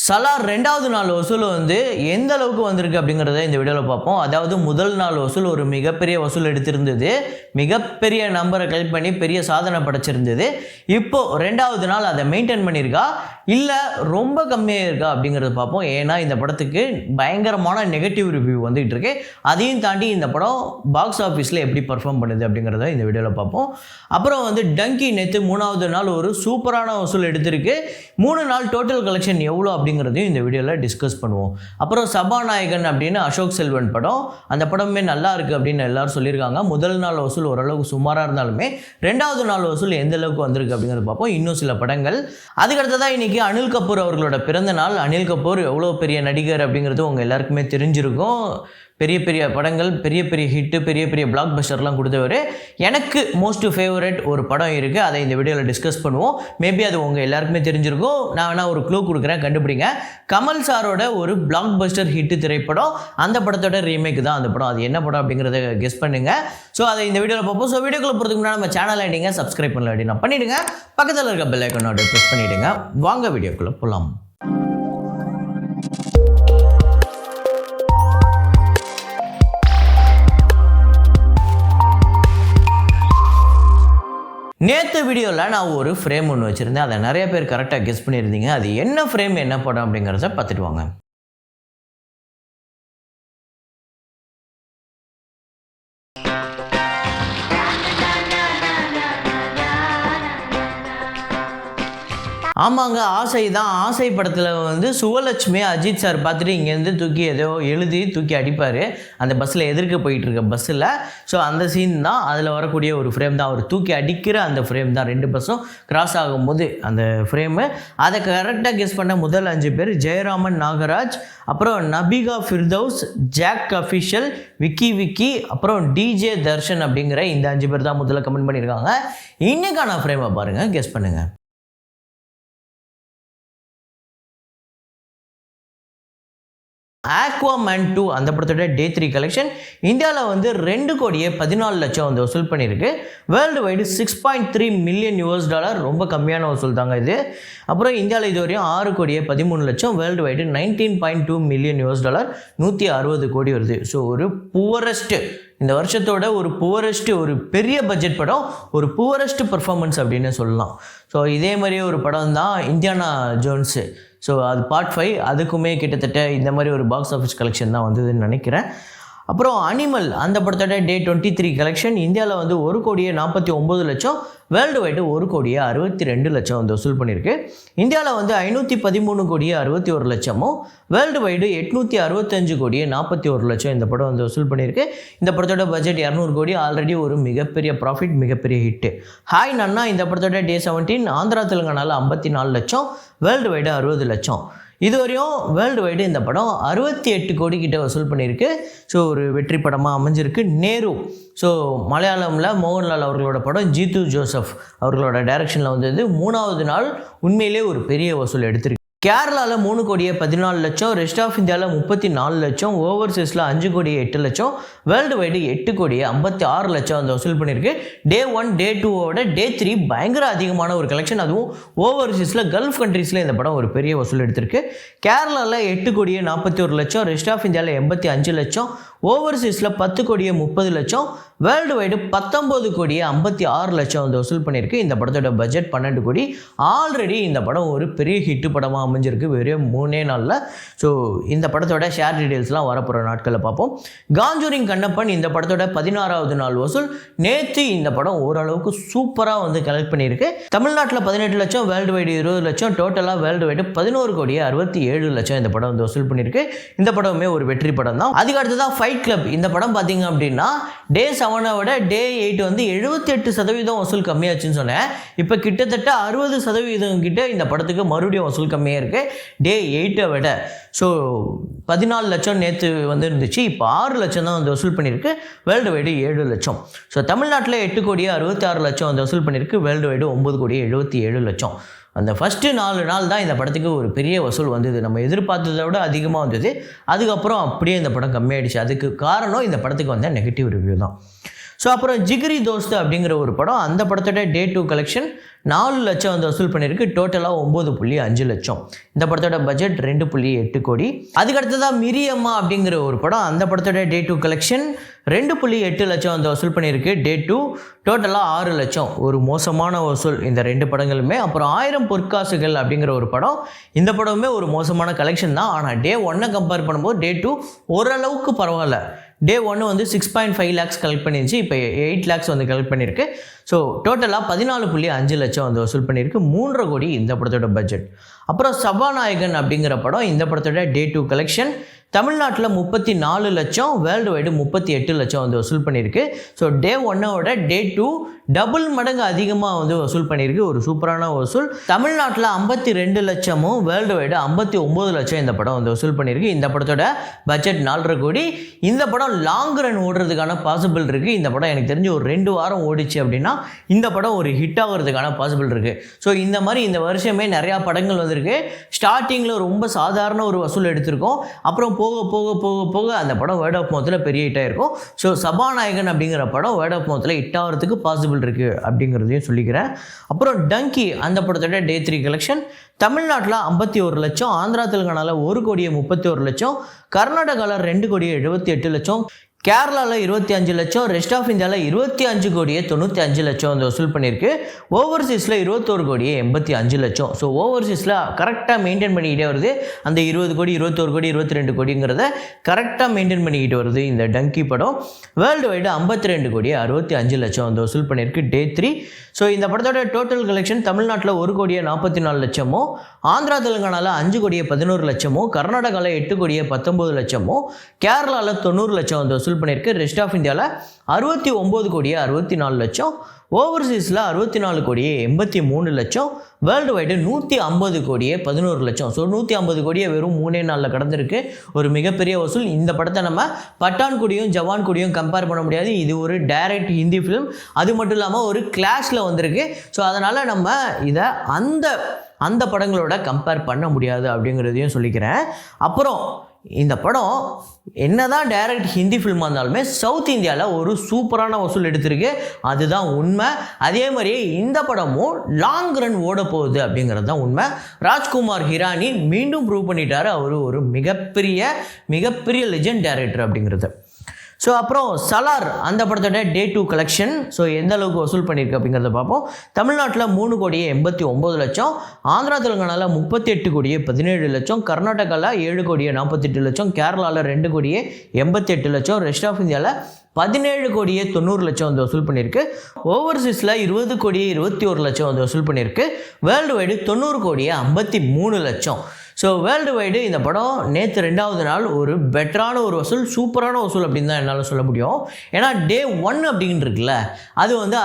சலார் 2வது நாள் வசூல் வந்து எந்த அளவுக்கு வந்திருக்கு அப்படிங்கிறத இந்த வீடியோவில் பார்ப்போம். அதாவது முதல் நாள் வசூல் ஒரு மிகப்பெரிய வசூல் எடுத்திருந்தது, மிகப்பெரிய நம்பரை கலெக்ட் பண்ணி பெரிய சாதனை படைச்சிருந்தது. இப்போது 2வது நாள் அதை மெயின்டைன் பண்ணியிருக்கா இல்லை ரொம்ப கம்மியாக இருக்கா அப்படிங்கிறத பார்ப்போம். ஏன்னா இந்த படத்துக்கு பயங்கரமான நெகட்டிவ் ரிவ்யூ வந்துகிட்டு இருக்கு. அதையும் தாண்டி இந்த படம் பாக்ஸ் ஆஃபீஸில் எப்படி பர்ஃபார்ம் பண்ணுது அப்படிங்கிறத இந்த வீடியோவில் பார்ப்போம். அப்புறம் வந்து டங்கி நேற்று 3வது நாள் ஒரு சூப்பரான வசூல் எடுத்திருக்கு. 3 நாள் டோட்டல் கலெக்ஷன் எவ்வளோ அப்படிங்கிறதையும் இந்த வீடியோவில் டிஸ்கஸ் பண்ணுவோம். அப்புறம் சபாநாயகன் அப்படின்னு அசோக் செல்வன் படம், அந்த படமே நல்லா இருக்குது அப்படின்னு எல்லாரும் சொல்லியிருக்காங்க. முதல் நாள் வசூல் ஓரளவுக்கு சுமாராக இருந்தாலுமே 2வது நாள் வசூல் எந்த அளவுக்கு வந்திருக்கு அப்படிங்கிறத பார்ப்போம். இன்னும் சில படங்கள் அதுக்கடுத்ததான் இன்றைக்கி அனில் கபூர் அவர்களோட பிறந்த நாள். அனில் கபூர் எவ்வளோ பெரிய நடிகர் அப்படிங்கிறது உங்கள் எல்லாருக்குமே தெரிஞ்சிருக்கும். பெரிய பெரிய படங்கள், பெரிய பெரிய ஹிட்டு, பெரிய பெரிய பிளாக் பஸ்டர்லாம் கொடுத்தவர். எனக்கு மோஸ்ட் ஃபேவரட் ஒரு படம் இருக்குது, அதை இந்த வீடியோவில் டிஸ்கஸ் பண்ணுவோம். மேபி அது உங்கள் எல்லாருக்குமே தெரிஞ்சிருக்கும். நான் வேணால் ஒரு க்ளூ கொடுக்குறேன், கண்டுபிடிங்க. கமல் சாரோட ஒரு பிளாக் பஸ்டர் ஹிட்டு திரைப்படம், அந்த படத்தோட ரீமேக் தான் அந்த படம். அது என்ன படம் அப்படிங்கிறத கெஸ் பண்ணுங்கள். ஸோ அதை இந்த வீடியோவில் பார்ப்போம். ஸோ வீடியோக்குள்ள போகிறதுக்கு முன்னாடி நம்ம சேனலை நீங்கள் சப்ஸ்கிரைப் பண்ணல அப்படின்னா பண்ணிவிடுங்க. பக்கத்தில் இருக்க பெல் ஐக்கானோட ப்ரெஸ் பண்ணிவிடுங்க. வாங்க வீடியோக்குள்ளே போகலாம். நேற்று வீடியோவில் நான் ஒரு ஃப்ரேம் ஒன்று வச்சுருந்தேன். அதை நிறைய பேர் கரெக்டாக கெஸ் பண்ணியிருந்தீங்க. அது என்ன ஃப்ரேம், என்ன படம் அப்படிங்கிறத பார்த்துட்டு வாங்க. ஆமாங்க, ஆசை தான். ஆசை படத்தில் வந்து சுவலட்சுமி அஜித் சார் பார்த்துட்டு இங்கேருந்து தூக்கி ஏதோ எழுதி தூக்கி அடிப்பார் அந்த பஸ்ஸில், எதிர்க்க போயிட்டு இருக்க பஸ்ஸில். ஸோ அந்த சீன் தான் அதில் வரக்கூடிய ஒரு ஃப்ரேம் தான். அவர் தூக்கி அடிக்கிற அந்த ஃப்ரேம் தான். 2 பஸ்ஸும் கிராஸ் ஆகும்போது அந்த ஃப்ரேமு. அதை கரெக்டாக கெஸ் பண்ண முதல் 5 பேர் ஜெயராமன் நாகராஜ், அப்புறம் நபிகா ஃபிர்தௌஸ், ஜாக் அஃபிஷியல், விக்கி, அப்புறம் டிஜே தர்ஷன் அப்படிங்கிற இந்த 5 பேர் தான் முதல்ல கமெண்ட் பண்ணியிருக்காங்க. இன்னைக்கான ஃப்ரேமை பாருங்கள், கெஸ் பண்ணுங்கள். ஆக்வாமேன் 2 அந்த படத்தோட டே 3 கலெக்ஷன் இந்தியாவில் வந்து 2,14,00,000 வந்து வசூல் பண்ணியிருக்கு. வேர்ல்டு வைடு $6.3 மில்லியன் US, ரொம்ப கம்மியான வசூல் தாங்க இது. அப்புறம் இந்தியாவில் இது வரையும் 6,13,00,000, வேர்ல்டு வைடு $19.2 மில்லியன் US, 160 கோடி வருது. ஸோ ஒரு புவரஸ்ட்டு, இந்த வருஷத்தோட ஒரு புவரஸ்ட்டு, ஒரு பெரிய பட்ஜெட் படம், ஒரு புவரஸ்ட் பர்ஃபார்மன்ஸ் அப்படின்னு சொல்லலாம். ஸோ இதே மாதிரியே ஒரு படம் தான் இந்தியானா ஜோன்ஸு. ஸோ அது பார்ட் 5, அதுக்குமே கிட்டத்தட்ட இந்த மாதிரி ஒரு பாக்ஸ் ஆஃபீஸ் கலெக்ஷன் தான் வந்ததுன்னு நினைக்கிறேன். அப்புறம் அனிமல் அந்த படத்தோட டே 23 கலெக்ஷன் இந்தியாவில் வந்து 1,49,00,000, வேர்ல்டு வைடு 1,62,00,000 வந்து வசூல் பண்ணியிருக்கு. இந்தியாவில் வந்து 513,61,00,000, வேர்ல்டு வைடு 865,41,00,000 இந்த படம் வந்து வசூல் பண்ணியிருக்கு. இந்த படத்தோட பட்ஜெட் 200 கோடி, ஆல்ரெடி ஒரு மிகப்பெரிய ப்ராஃபிட், மிகப்பெரிய ஹிட்டு. ஹாய் நன்னா இந்த படத்தோட டே 17 ஆந்திரா தெலுங்கானாவில் 54,00,000, வேர்ல்டு வைடு 60,00,000. இதுவரையும் வேர்ல்டு வைடு இந்த படம் 68 கோடி கிட்ட வசூல் பண்ணியிருக்கு. ஸோ ஒரு வெற்றி படமாக அமைஞ்சிருக்கு. நேரு, ஸோ மலையாளமில் மோகன்லால் அவர்களோட படம், ஜீத்து ஜோசப் அவர்களோட டைரக்ஷனில் வந்தது. 3வது நாள் உண்மையிலே ஒரு பெரிய வசூல் எடுத்திருக்கு. கேரளாவில் 3,14,00,000, ரெஸ்ட் ஆஃப் இந்தியாவில் 34,00,000, ஓவர்சீஸில் 5,08,00,000, வேர்ல்டு வைடு 8,56,00,000 அந்த வசூல் பண்ணியிருக்கு. டே 1, டே 2வோட டே 3 பயங்கர அதிகமான ஒரு கலெக்ஷன். அதுவும் ஓவர்சீஸில் கல்ஃப் கண்ட்ரீஸில் இந்த படம் ஒரு பெரிய வசூல் எடுத்திருக்கு. கேரளாவில் 8,41,00,000, ரெஸ்ட் ஆஃப் இந்தியாவில் 85,00,000, ஓவர்சீஸில் 10,30,00,000, வேர்ல்டு வைடு 19,56,00,000 வந்து வசூல் பண்ணியிருக்கு. இந்த படத்தோட பட்ஜெட் 12 கோடி. ஆல்ரெடி இந்த படம் ஒரு பெரிய ஹிட்டு படமாக அமைஞ்சிருக்கு வெறும் 3 நாளில். ஸோ இந்த படத்தோட ஷேர் டீடைல்ஸ்லாம் வரப்போகிற நாட்களில் பார்ப்போம். காஞ்சூரிங் கண்ணப்பன் இந்த படத்தோட 16வது நாள் வசூல். நேற்று இந்த படம் ஓரளவுக்கு சூப்பராக வந்து கலெக்ட் பண்ணியிருக்கு. தமிழ்நாட்டில் 18,00,000, வேர்ல்டு வைடு 20,00,000, டோட்டலாக வேர்ல்டு வைடு 11,67,00,000 இந்த படம் வந்து வசூல் பண்ணியிருக்கு. இந்த படமே ஒரு வெற்றி படம் தான். அதுக்கு அடுத்து தான் ஃபைட் கிளப். இந்த படம் பார்த்தீங்க அப்படின்னா டே 7 விட டே 8 வந்து 78% வசூல் கம்மியாச்சுன்னு சொன்னேன். இப்போ கிட்டத்தட்ட 60% கிட்ட இந்த படத்துக்கு மறுபடியும் வசூல் கம்மியாக இருக்குது டே 8 விட. ஸோ 14,00,000 நேற்று வந்து இருந்துச்சு, இப்போ 6,00,000 தான் வந்து வசூல் பண்ணியிருக்கு. World wide 7,00,000. ஸோ தமிழ்நாட்டில் 8,66,00,000 வந்து வசூல் பண்ணியிருக்கு. World wide 9,77,00,000. அந்த ஃபஸ்ட்டு 4 நாள் தான் இந்த படத்துக்கு ஒரு பெரிய வசூல் வந்தது. நம்ம எதிர்பார்த்ததை விட அதிகமாக வந்தது. அதுக்கப்புறம் அப்படியே இந்த படம் கம்மியாயிடுச்சு. அதுக்கு காரணம் இந்த படத்துக்கு வந்த நெகட்டிவ் ரிவ்யூ தான். ஸோ அப்புறம் ஜிகிரி தோஸ்த் அப்படிங்கிற ஒரு படம், அந்த படத்தோட டே 2 கலெக்ஷன் 4 லட்சம் வந்து வசூல் பண்ணியிருக்கு. டோட்டலாக 9.5 லட்சம். இந்த படத்தோட பட்ஜெட் 2.8 கோடி. அதுக்கடுத்ததான் மிரியம்மா அப்படிங்கிற ஒரு படம், அந்த படத்தோட டே 2 கலெக்ஷன் 2.8 லட்சம் வந்து வசூல் பண்ணியிருக்கு. டே 2 டோட்டலாக 6 லட்சம். ஒரு மோசமான வசூல் இந்த 2 படங்களுமே. அப்புறம் 1000 பொற்காசுகள் அப்படிங்கிற ஒரு படம், இந்த படமுமே ஒரு மோசமான கலெக்ஷன் தான். ஆனால் டே 1 கம்பேர் பண்ணும்போது டே 2 ஓரளவுக்கு பரவாயில்ல. டே 1 வந்து 6.5 லேக்ஸ் கலெக்ட் பண்ணிருந்துச்சு, இப்போ 8 லேக்ஸ் வந்து கலெக்ட் பண்ணியிருக்கு. ஸோ டோட்டலாக 14.5 லட்சம் வந்து வசூல் பண்ணியிருக்கு. 3.5 கோடி இந்த படத்தோட பட்ஜெட். அப்புறம் சபாநாயகன் அப்படிங்கிற படம், இந்த படத்தோட டே 2 கலெக்ஷன் தமிழ்நாட்டில் 34 லட்சம், வேர்ல்டு வைடு 38 லட்சம் வந்து வசூல் பண்ணியிருக்கு. ஸோ டே 1ஓட டே 2 டபுள் மடங்கு அதிகமாக வந்து வசூல் பண்ணியிருக்கு. ஒரு சூப்பரான வசூல். தமிழ்நாட்டில் 52 லட்சமும், வேர்ல்டு வைடு 59 லட்சம் இந்த படம் வந்து வசூல் பண்ணியிருக்கு. இந்த படத்தோட பட்ஜெட் 4.5 கோடி. இந்த படம் லாங் ரன் ஓடுறதுக்கான பாசிபிள் இருக்குது. இந்த படம் எனக்கு தெரிஞ்சு ஒரு 2 வாரம் ஓடிச்சு அப்படின்னா இந்த படம் ஒரு ஹிட் ஆகிறதுக்கான பாசிபிள் இருக்குது. ஸோ இந்த மாதிரி இந்த வருஷமே நிறையா படங்கள் வந்திருக்கு. ஸ்டார்டிங்கில் ரொம்ப சாதாரண ஒரு வசூல் எடுத்திருக்கோம். அப்புறம் போக போக போக போக அந்த படம் வேர்ட் ஆஃப் மவுத்தில் பெரிய ஹிட்டாக இருக்கும். ஸோ சபாநாயகன் அப்படிங்கிற படம் வேர்ட் ஆஃப் மவுத்தில் ஹிட் ஆகிறதுக்கு பாசிபிள் இருக்குது அப்படிங்கிறதையும் சொல்லிக்கிறேன். அப்புறம் டங்கி அந்த படத்தோட டே 3 கலெக்ஷன் தமிழ்நாட்டில் 51 லட்சம், ஆந்திரா தெலுங்கானாவில் 1.31 லட்சம், கர்நாடகாவில் 2.78 லட்சம், கேரளாவில் 25 லட்சம், ரெஸ்ட் ஆஃப் இந்தியாவில் 25.95 லட்சம் வந்து வசூல் பண்ணியிருக்கு. ஓவர்சீஸில் 21.85 லட்சம். ஸோ ஓவர்சீஸில் கரெக்டாக மெயின்டைன் பண்ணிக்கிட்டே வருது. அந்த 20 கோடி, 21 கோடி, 22 கோடிங்கிறத கரெக்டாக மெயின்டைன் பண்ணிக்கிட்டு வருது இந்த டங்கி படம். வேர்ல்டு வைடு 52.65 லட்சம் வந்து வசூல் பண்ணியிருக்கு டே 3. ஸோ இந்த படத்தோட டோட்டல் கலெக்ஷன் தமிழ்நாட்டில் 1.44 லட்சமும், ஆந்திரா தெலுங்கானாவில் 5.11 லட்சமும், கர்நாடகாவில் 8.19 லட்சமும், கேரளாவில் 90 லட்சம் வந்து வசூல் பண்ணியிருக்கு. ரெஸ்ட் ஆஃப் இந்தியாவில் 69.64 லட்சம், ஓவர்சீஸில் 64.83 லட்சம், வேர்ல்டு வைடு 150.11 லட்சம். ஸோ 150 கோடியை வெறும் 3 நாளில் கடந்திருக்கு. ஒரு மிகப்பெரிய வசூல். இந்த படத்தை நம்ம பட்டான் கூடியும் ஜவான் கூடியும் கம்பேர் பண்ண முடியாது. இது ஒரு டைரக்ட் ஹிந்தி ஃபிலிம். அது மட்டும் இல்லாமல் ஒரு கிளாஷில் வந்திருக்கு. ஸோ அதனால் நம்ம இதை அந்த படங்களோட கம்பேர் பண்ண முடியாது அப்படிங்கிறதையும் சொல்லிக்கிறேன். அப்புறம் இந்த படம் என்னதான் டைரக்ட் ஹிந்தி ஃபிலிமாக இருந்தாலுமே சவுத் இந்தியாவில் ஒரு சூப்பரான வசூல் எடுத்திருக்கு. அதுதான் உண்மை. அதே மாதிரியே இந்த படமும் லாங் ரன் ஓட போகுது அப்படிங்கிறது தான் உண்மை. ராஜ்குமார் ஹிரானி மீண்டும் ப்ரூவ் பண்ணிட்டாரு அவர் ஒரு மிகப்பெரிய லெஜெண்ட் டைரக்டர் அப்படிங்கிறது. ஸோ அப்புறம் சலார் அந்த படத்தோட டே 2 கலெக்ஷன் ஸோ எந்த அளவுக்கு வசூல் பண்ணியிருக்கு அப்படிங்கிறத பார்ப்போம். தமிழ்நாட்டில் 3.89 லட்சம், ஆந்திரா தெலுங்கானாவில் 38.17 லட்சம், கர்நாடகாவில் 7.48 லட்சம், கேரளாவில் 2.88 லட்சம், ரெஸ்ட் ஆஃப் இந்தியாவில் 17.90 லட்சம் வந்து வசூல் பண்ணியிருக்கு. ஓவர்சீஸில் 20.21 லட்சம் வந்து வசூல் பண்ணியிருக்கு. வேர்ல்டு வைடு 90.53 லட்சம். ஸோ வேர்ல்டு வைடு இந்த படம் நேற்று 2வது நாள் ஒரு பெட்டரான ஒரு வசூல், சூப்பரான வசூல் அப்படின்னு தான் என்னால் சொல்ல முடியும். ஏன்னா டே 1 அப்படின்னு இருக்குல்ல, அது வந்து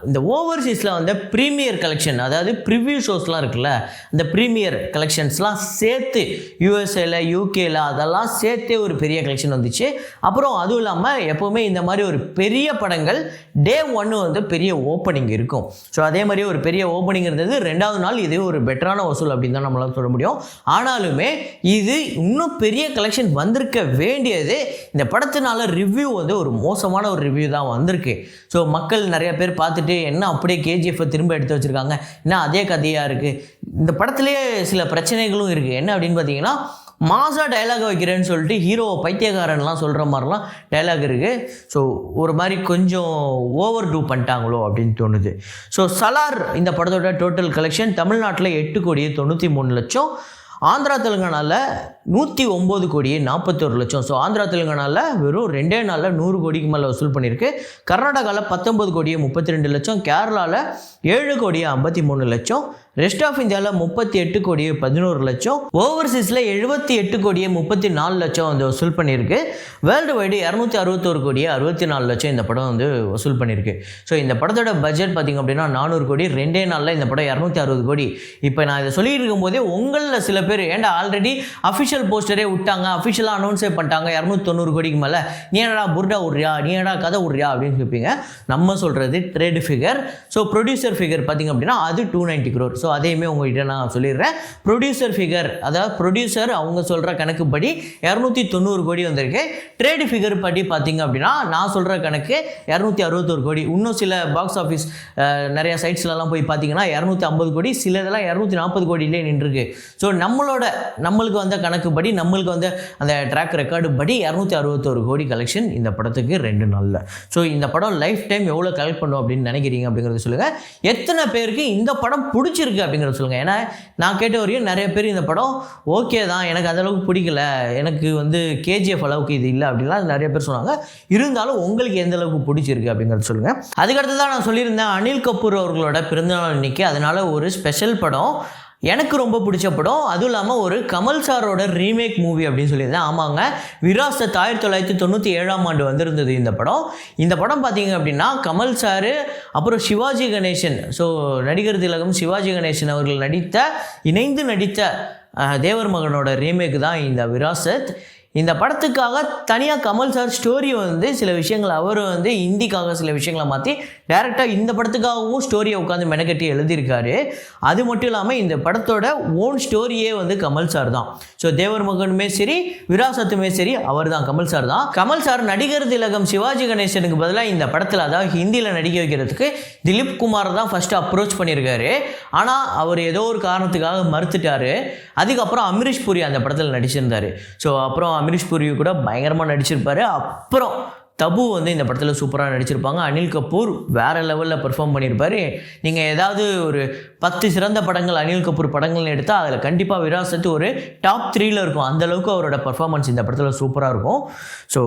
இந்த ஓவர்சீஸில் வந்து ப்ரீமியர் கலெக்ஷன், அதாவது ப்ரிவ்யூ ஷோஸ்லாம் இருக்குல்ல, இந்த ப்ரீமியர் கலெக்ஷன்ஸ்லாம் சேர்த்து யூஎஸ்ஏல யூகேல அதெல்லாம் சேர்த்தே ஒரு பெரிய கலெக்ஷன் வந்துச்சு. அப்புறம் அதுவும் இல்லாமல் எப்போவுமே இந்த மாதிரி ஒரு பெரிய படங்கள் டே 1 வந்து பெரிய ஓப்பனிங் இருக்கும். ஸோ அதே மாதிரி ஒரு பெரிய ஓப்பனிங் இருந்தது. 2வது நாள் இதே ஒரு பெட்டரான வசூல் அப்படின்னு தான் நம்மளால் சொல்ல முடியும். ஆனாலுமே இது இன்னும் பெரிய கலெக்ஷன் வந்திருக்க வேண்டியது. இந்த படத்தினால ரிவ்யூ வந்து ஒரு மோசமான ஒரு ரிவ்யூ தான் வந்திருக்கு. ஸோ மக்கள் நிறைய பேர் பார்த்துட்டு என்ன அப்படியே கேஜிஎஃப்பை திரும்ப எடுத்து வச்சுருக்காங்க, என்ன அதே கதையாக இருக்குது. இந்த படத்துலேயே சில பிரச்சனைகளும் இருக்குது. என்ன அப்படின்னு பார்த்தீங்கன்னா, மாசா டைலாக் வைக்கிறேன்னு சொல்லிட்டு ஹீரோ பைத்தியக்காரன்லாம் சொல்கிற மாதிரிலாம் டைலாக் இருக்குது. ஸோ ஒரு மாதிரி கொஞ்சம் ஓவர் டூ பண்ணிட்டாங்களோ அப்படின்னு தோணுது. ஸோ சலார் இந்த படத்தோட டோட்டல் கலெக்ஷன் தமிழ்நாட்டில் 8.93 லட்சம், ஆந்திரா தெலுங்கானாவில் 109.41 லட்சம். ஸோ ஆந்திரா தெலுங்கானாவில் வெறும் 2 நாளில் 100 கோடிக்கு மேலே வசூல் பண்ணியிருக்கு. கர்நாடகாவில் 19.32 லட்சம், கேரளாவில் 7.53 லட்சம், ரெஸ்ட் ஆஃப் இந்தியாவில் 38.11 லட்சம், ஓவர்சீஸில் 78.34 லட்சம் வந்து வசூல் பண்ணியிருக்கு. வேர்ல்டு வைடு 261.64 லட்சம் இந்த படம் வந்து வசூல் பண்ணியிருக்கு. ஸோ இந்த படத்தோட பட்ஜெட் பார்த்திங்க அப்படின்னா 400 கோடி. 2 நாளில் இந்த படம் 260 கோடி. இப்போ நான் இதை சொல்லிட்டு இருக்கும்போதே உங்களில் சில பேர் ஏன்டா ஆல்ரெடி அஃபிஷியல் போஸ்டரே விட்டாங்க, அஃபிஷியலாக அனௌன்ஸே பண்ணிட்டாங்க 290 கோடிக்கு மேலே, நீ என்னடா புர்டா விட்றியா, நீ என்னடா கதை விட்றியா அப்படின்னு கேட்பீங்க. நம்ம சொல்கிறது trade figure. So producer figure பார்த்திங்க அப்படின்னா அது 290 crore. ஸோ அதையுமே உங்கள்கிட்ட நான் சொல்லிடுறேன். ப்ரொடியூசர் ஃபிகர், அதாவது ப்ரொடியூசர் அவங்க சொல்கிற கணக்குப்படி 290 கோடி வந்திருக்கு. ட்ரேடு ஃபிகர் படி பார்த்தீங்க அப்படின்னா நான் சொல்கிற கணக்கு 261 கோடி. இன்னும் சில பாக்ஸ் ஆஃபீஸ் நிறைய சைட்ஸ்லலாம் போய் பார்த்தீங்கன்னா 250 கோடி, சில இதெல்லாம் 240 கோடியிலே நின்றுருக்கு. ஸோ நம்மளுக்கு வந்த கணக்குப்படி, நம்மளுக்கு வந்து அந்த ட்ராக் ரெக்கார்டு படி 261 கோடி கலெக்ஷன் இந்த படத்துக்கு 2 நாளில். ஸோ இந்த படம் லைஃப் டைம் எவ்வளோ கலெக்ட் பண்ணும் அப்படின்னு நினைக்கிறீங்க அப்படிங்கிறத சொல்லுங்கள். எத்தனை பேருக்கு இந்த படம் பிடிச்சிருக்கு அப்படிங்கிறத சொல்லுங்கள். ஏன்னா நான் கேட்ட வரையும் நிறைய பேர் இந்த படம் ஓகே தான், எனக்கு அந்தளவுக்கு பிடிக்கல, எனக்கு வந்து கேஜிஎஃப் அளவுக்கு இது இல்லை அப்படின்லாம் நிறைய பேர் சொன்னாங்க. இருந்தாலும் உங்களுக்கு எந்த அளவுக்கு பிடிச்சிருக்கு அப்படிங்கிறத சொல்லுங்கள். அதுக்கடுத்து தான் நான் சொல்லியிருந்தேன் அனில் கபூர் அவர்களோட பிறந்தநாள் இன்னைக்கு, அதனால் ஒரு ஸ்பெஷல் படம் எனக்கு ரொம்ப பிடிச்ச படம், அதுவும் இல்லாமல் ஒரு கமல் சாரோட ரீமேக் மூவி அப்படின்னு சொல்லியிருந்தேன். ஆமாங்க, விராசத் 1997 வந்திருந்தது இந்த படம். இந்த படம் பார்த்தீங்க அப்படின்னா கமல் சார் அப்புறம் சிவாஜி கணேசன், ஸோ நடிகர் திலகம் சிவாஜி கணேசன் அவர்கள் இணைந்து நடித்த தேவர் மகனோட ரீமேக் தான் இந்த விராசத். இந்த படத்துக்காக தனியாக கமல் சார் ஸ்டோரி வந்து சில விஷயங்கள் அவர் வந்து ஹிந்திக்காக சில விஷயங்களை மாற்றி டேரெக்டாக இந்த படத்துக்காகவும் ஸ்டோரியை உட்காந்து மெனக்கட்டி எழுதியிருக்காரு. அது மட்டும் இல்லாமல் இந்த படத்தோட ஓன் ஸ்டோரியே வந்து கமல் சார் தான். ஸோ தேவர் மகனுமே சரி விராசத்துமே சரி அவர் தான், கமல் சார் தான். கமல் சார் நடிகர் திலகம் சிவாஜி கணேசனுக்கு பதிலாக இந்த படத்தில், அதாவது ஹிந்தியில் நடிக்க வைக்கிறதுக்கு திலீப் குமார் தான் ஃபஸ்ட்டு அப்ரோச் பண்ணியிருக்காரு. ஆனால் அவர் ஏதோ ஒரு காரணத்துக்காக மறுத்துட்டார். அதுக்கப்புறம் அமரீஷ் பூரி அந்த படத்தில் நடிச்சிருந்தார். ஸோ அப்புறம் அமரீஷ் பூரி கூட பயங்கரமாக நடிச்சிருப்பார். அப்புறம் தபு வந்து இந்த படத்தில் சூப்பராக நடிச்சிருப்பாங்க. அனில் கபூர் வேறு லெவலில் பெர்ஃபார்ம் பண்ணியிருப்பார். நீங்கள் ஏதாவது ஒரு 10 சிறந்த படங்கள் அனில் கபூர் படங்கள்னு எடுத்தால் அதில் கண்டிப்பாக விராசத்து ஒரு டாப் 3ல் இருக்கும். அந்தளவுக்கு அவரோட பர்ஃபார்மன்ஸ் இந்த படத்தில் சூப்பராக இருக்கும். ஸோ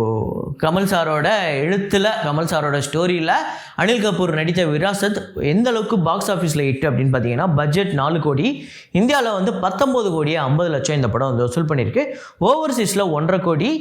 கமல் சாரோட எழுத்தில், கமல் சாரோட ஸ்டோரியில் அனில் கபூர் நடித்த விராசத் எந்த அளவுக்கு பாக்ஸ் ஆஃபீஸில் ஹிட் அப்படின்னு பார்த்தீங்கன்னா பட்ஜெட் 4 கோடி, இந்தியாவில் வந்து 19 கோடியே 50 லட்சம் இந்த படம் வந்து வசூல் பண்ணியிருக்கு. ஓவர்சீஸில் 1.5 கோடி,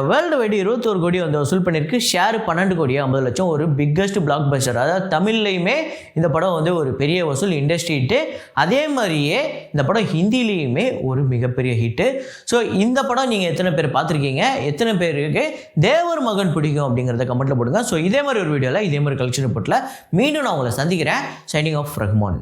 வேர்ல்டு வைடு 21 கோடி வந்து வசூல் பண்ணியிருக்கு. ஷேர் 12 கோடியே 50 லட்சம், ஒரு பிக்கஸ்ட் பிளாக் பஸ்டர். அதாவது தமிழ்லையுமே இந்த படம் வந்து ஒரு பெரிய வசூல் இண்டஸ்ட்ரி ஹிட்டு. அதே மாதிரியே இந்த படம் ஹிந்திலேயுமே ஒரு மிகப்பெரிய ஹிட்டு. ஸோ இந்த படம் நீங்கள் எத்தனை பேர் பார்த்துருக்கீங்க, எத்தனை பேருக்கு தேவர் மகன் பிடிக்கும் அப்படிங்கிறத கமெண்ட்டில் போடுங்க. ஸோ இதே மாதிரி ஒரு வீடியோவில் இதே மாதிரி கலெக்ஷன் ரிப்போர்ட்டில் மீண்டும் நான் உங்களை சந்திக்கிறேன். Signing off Rahman.